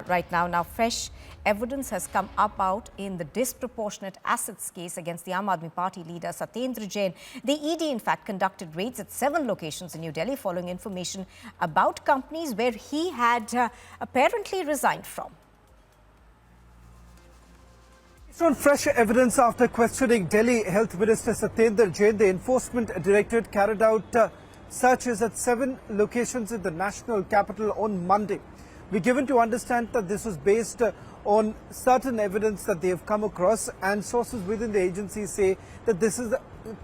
right now. Now, fresh evidence has come out in the disproportionate assets case against the Aam Aadmi Party leader Satyendar Jain. The ED, in fact, conducted raids at 7 locations in New Delhi following information about companies where he had apparently resigned from. Based on fresh evidence after questioning Delhi Health Minister Satyendar Jain, the Enforcement Directorate carried out searches at 7 locations in the national capital on Monday. We're given to understand that this was based on certain evidence that they have come across, and sources within the agency say that this is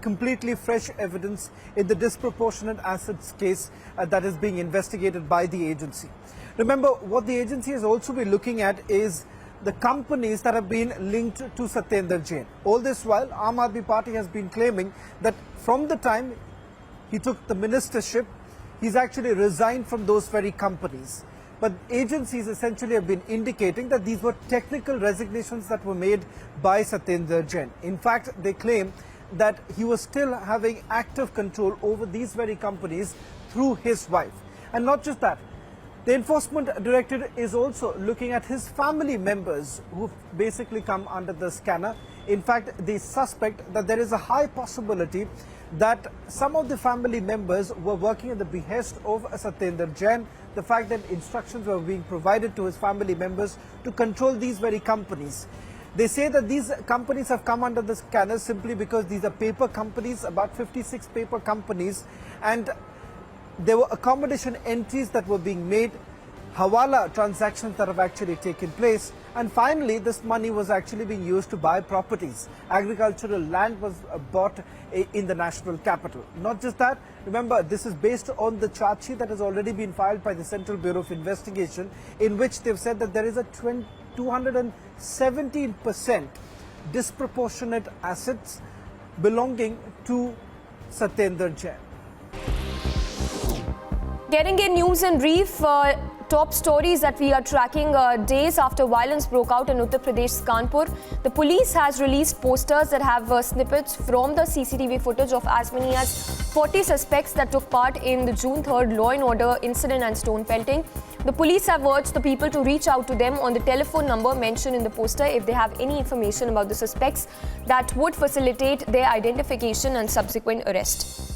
completely fresh evidence in the disproportionate assets case that is being investigated by the agency. Remember, what the agency has also been looking at is the companies that have been linked to Satyendar Jain. All this while, Aam Aadmi Party has been claiming that from the time he took the ministership, he's actually resigned from those very companies. But agencies essentially have been indicating that these were technical resignations that were made by Satyendar Jain. In fact, they claim that he was still having active control over these very companies through his wife. And not just that, the Enforcement Directorate is also looking at his family members who've basically come under the scanner. In fact, they suspect that there is a high possibility that some of the family members were working at the behest of Satyendar Jain. The fact that instructions were being provided to his family members to control these very companies. They say that these companies have come under the scanner simply because these are paper companies, about 56 paper companies, and there were accommodation entries that were being made, Hawala transactions that have actually taken place, and finally this money was actually being used to buy properties. Agricultural land was bought in the national capital. Not just that, remember, this is based on the charge sheet that has already been filed by the Central Bureau of Investigation, in which they've said that there is a 217% disproportionate assets belonging to Satyendar Jain. Getting in news and brief, top stories that we are tracking days after violence broke out in Uttar Pradesh's Kanpur. The police has released posters that have snippets from the CCTV footage of as many as 40 suspects that took part in the June 3rd law and order incident and stone pelting. The police have urged the people to reach out to them on the telephone number mentioned in the poster if they have any information about the suspects that would facilitate their identification and subsequent arrest.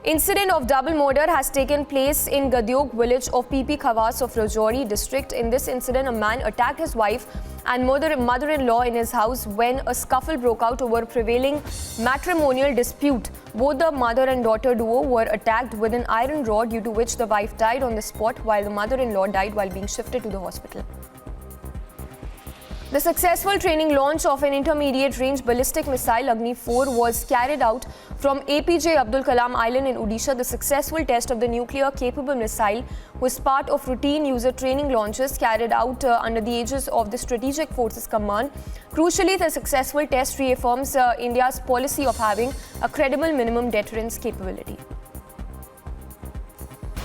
Incident of double murder has taken place in Gadyog village of PP Khawas of Rajouri district. In this incident, a man attacked his wife and mother-in-law in his house when a scuffle broke out over a prevailing matrimonial dispute. Both the mother and daughter duo were attacked with an iron rod, due to which the wife died on the spot while the mother-in-law died while being shifted to the hospital. The successful training launch of an intermediate-range ballistic missile Agni-4 was carried out from APJ Abdul Kalam Island in Odisha. The successful test of the nuclear-capable missile was part of routine user training launches carried out under the aegis of the Strategic Forces Command. Crucially, the successful test reaffirms India's policy of having a credible minimum deterrence capability.